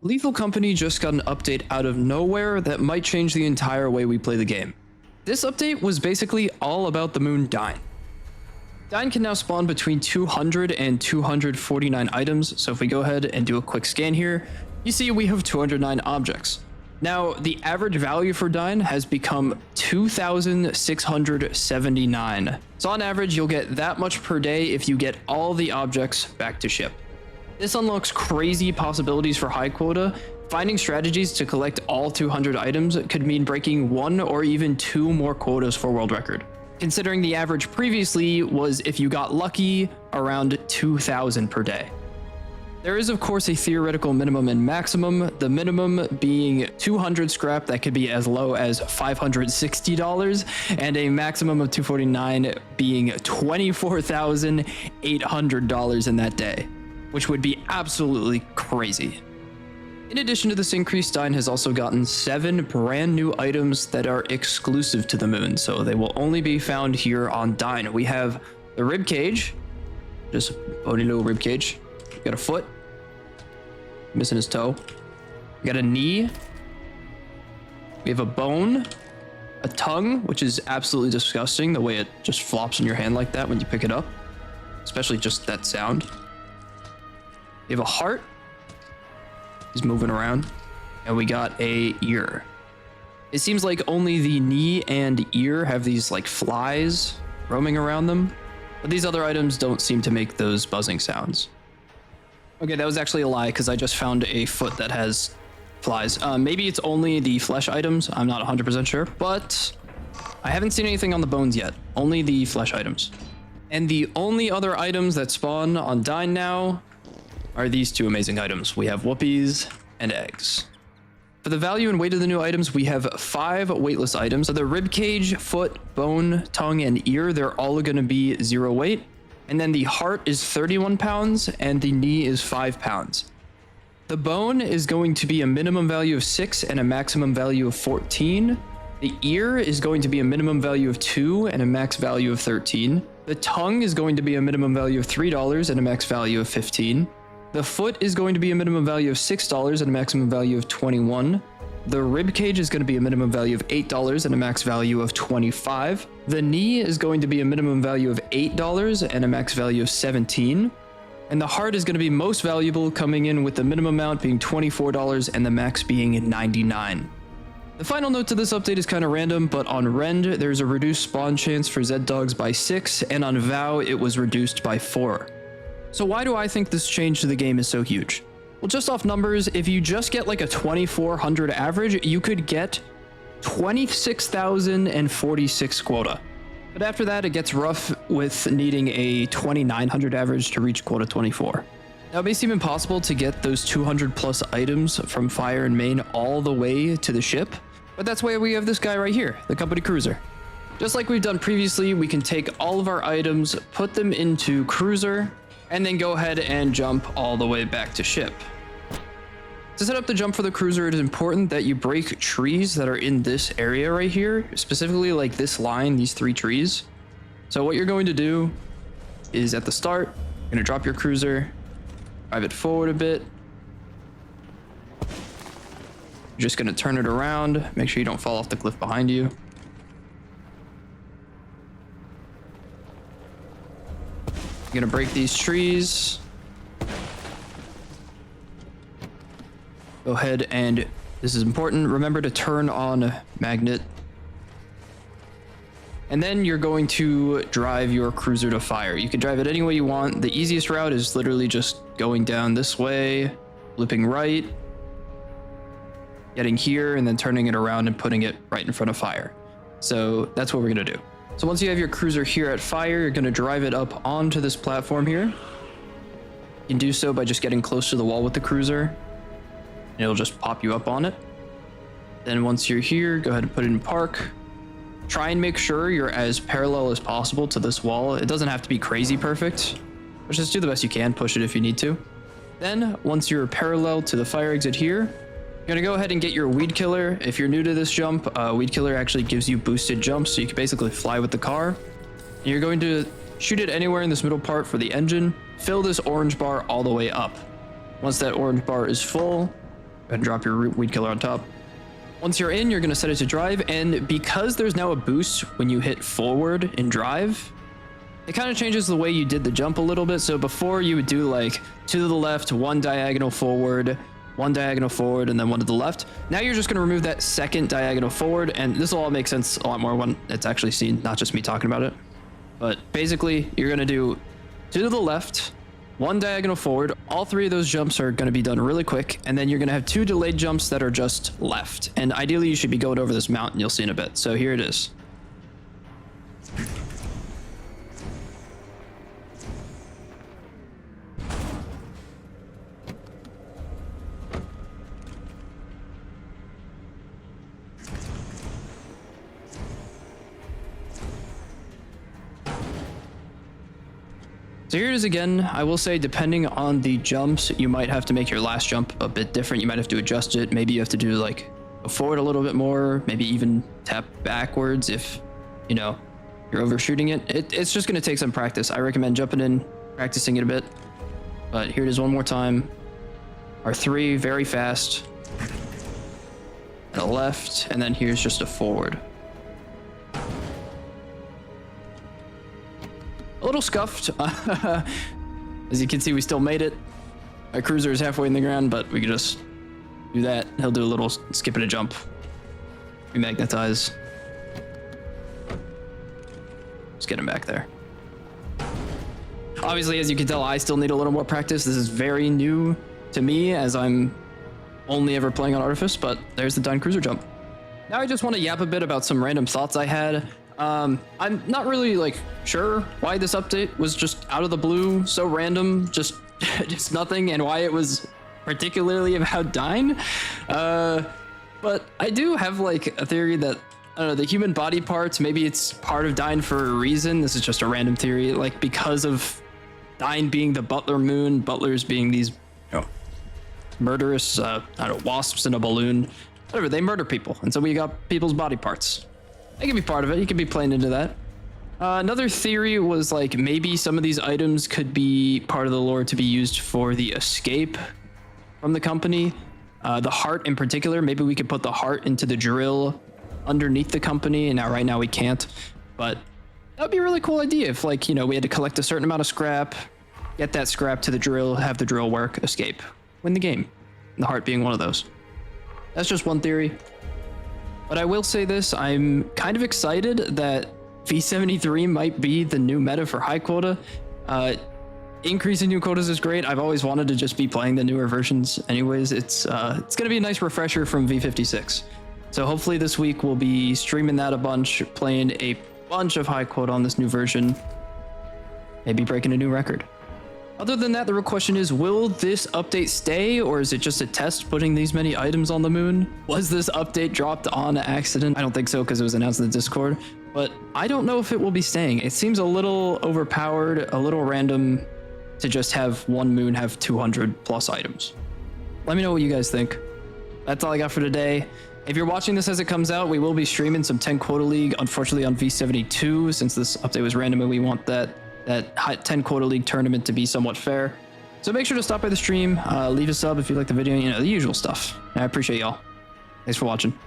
Lethal Company just got an update out of nowhere that might change the entire way we play the game. This update was basically all about the moon Dine. Dine can now spawn between 200 and 249 items, so if we go ahead and do a quick scan here, you see we have 209 objects. Now, the average value for Dine has become 2,679. So on average, you'll get that much per day if you get all the objects back to ship. This unlocks crazy possibilities for high quota. Finding strategies to collect all 200 items could mean breaking 1 or even 2 more quotas for world record. Considering the average previously was, if you got lucky, around 2,000 per day. There is of course a theoretical minimum and maximum, the minimum being 200 scrap that could be as low as $560, and a maximum of 249 being $24,800 in that day, which would be absolutely crazy. In addition to this increase, Dine has also gotten 7 brand new items that are exclusive to the moon, so they will only be found here on Dine. We have the rib cage, just a bony little rib cage. We got a foot, missing his toe. We got a knee. We have a bone, a tongue, which is absolutely disgusting, the way it just flops in your hand like that when you pick it up, especially just that sound. We have a heart. He's moving around. And we got a ear. It seems like only the knee and ear have these like flies roaming around them, but these other items don't seem to make those buzzing sounds. Okay, that was actually a lie because I just found a foot that has flies. Maybe it's only the flesh items. I'm not 100% sure, but I haven't seen anything on the bones yet. Only the flesh items. And the only other items that spawn on Dine now are these 2 amazing items. We have whoopies and eggs. For the value and weight of the new items, we have 5 weightless items. So the rib cage, foot, bone, tongue, and ear, they're all going to be 0 weight. And then the heart is 31 pounds and the knee is 5 pounds. The bone is going to be a minimum value of 6 and a maximum value of 14. The ear is going to be a minimum value of 2 and a max value of 13. The tongue is going to be a minimum value of $3 and a max value of 15. The foot is going to be a minimum value of $6 and a maximum value of 21. The rib cage is going to be a minimum value of $8 and a max value of 25. The knee is going to be a minimum value of $8 and a max value of 17. And the heart is going to be most valuable, coming in with the minimum amount being $24 and the max being 99. The final note to this update is kind of random, but on Rend, there's a reduced spawn chance for Zed dogs by 6, and on Vow, it was reduced by 4. So why do I think this change to the game is so huge? Well, just off numbers, if you just get like a 2,400 average, you could get 26,046 quota. But after that, it gets rough with needing a 2,900 average to reach quota 24. Now, it may seem impossible to get those 200 plus items from Fire and Main all the way to the ship, but that's why we have this guy right here, the company cruiser. Just like we've done previously, we can take all of our items, put them into cruiser, and then go ahead and jump all the way back to ship. To set up the jump for the cruiser, it is important that you break trees that are in this area right here, specifically like this line, these 3 trees. So what you're going to do is at the start, you're going to drop your cruiser, drive it forward a bit. You're just going to turn it around, make sure you don't fall off the cliff behind you. You're gonna break these trees. Go ahead and, this is important, remember to turn on magnet. And then you're going to drive your cruiser to fire. You can drive it any way you want. The easiest route is literally just going down this way, looping right, getting here, and then turning it around and putting it right in front of fire. So that's what we're gonna do. So once you have your cruiser here at fire, you're going to drive it up onto this platform here. You can do so by just getting close to the wall with the cruiser, and it'll just pop you up on it. Then once you're here, go ahead and put it in park. Try and make sure you're as parallel as possible to this wall. It doesn't have to be crazy perfect, but just do the best you can. Push it if you need to. Then once you're parallel to the fire exit here, you're gonna go ahead and get your weed killer. If you're new to this jump, weed killer actually gives you boosted jumps, so you can basically fly with the car. And you're going to shoot it anywhere in this middle part for the engine. Fill this orange bar all the way up. Once that orange bar is full, and drop your weed killer on top. Once you're in, you're going to set it to drive, and because there's now a boost when you hit forward in drive, it kind of changes the way you did the jump a little bit. So before you would do like 2 to the left, 1 diagonal forward, 1 diagonal forward, and then 1 to the left. Now you're just going to remove that second diagonal forward, and this will all make sense a lot more when it's actually seen, not just me talking about it. But basically, you're going to do 2 to the left, 1 diagonal forward. All 3 of those jumps are going to be done really quick, and then you're going to have 2 delayed jumps that are just left. And ideally, you should be going over this mountain. You'll see in a bit. So here it is. So here it is again. I will say, depending on the jumps, you might have to make your last jump a bit different. You might have to adjust it. Maybe you have to do like go forward a little bit more, maybe even tap backwards if, you know, you're overshooting it. It's just going to take some practice. I recommend jumping in, practicing it a bit. But here it is one more time. R3, very fast. And a left, and then here's just a forward. A little scuffed. As you can see, we still made it. My cruiser is halfway in the ground, but we can just do that. He'll do a little skip and a jump. Remagnetize. Just get him back there. Obviously, as you can tell, I still need a little more practice. This is very new to me, as I'm only ever playing on Artifice, but there's the Dine cruiser jump. Now I just want to yap a bit about some random thoughts I had. I'm not really like sure why this update was just out of the blue, so random, just nothing, and why it was particularly about Dine. But I do have like a theory that, I don't know, the human body parts, maybe it's part of Dine for a reason. This is just a random theory, like because of Dine being the butler moon, butlers being these, you know, murderous, I don't know, wasps in a balloon, whatever, they murder people, and so we got people's body parts. That could be part of it. You could be playing into that. Another theory was like maybe some of these items could be part of the lore to be used for the escape from the company. The heart in particular, maybe we could put the heart into the drill underneath the company. And now right now we can't, but that would be a really cool idea if, like, you know, we had to collect a certain amount of scrap, get that scrap to the drill, have the drill work, escape, win the game. And the heart being one of those. That's just one theory. But I will say this, I'm kind of excited that v73 might be the new meta for high quota. Increasing new quotas is great. I've always wanted to just be playing the newer versions anyways. It's gonna be a nice refresher from v56. So hopefully this week we'll be streaming that a bunch, playing a bunch of high quota on this new version, maybe breaking a new record. Other than that, the real question is, will this update stay, or is it just a test putting these many items on the moon? Was this update dropped on accident? I don't think so, because it was announced in the Discord, but I don't know if it will be staying. It seems a little overpowered, a little random to just have one moon have 200 plus items. Let me know what you guys think. That's all I got for today. If you're watching this as it comes out, we will be streaming some 10 quota league, unfortunately on v72, since this update was random and we want that 10 quota league tournament to be somewhat fair. So make sure to stop by the stream, leave a sub if you like the video, you know, the usual stuff. I appreciate y'all. Thanks for watching.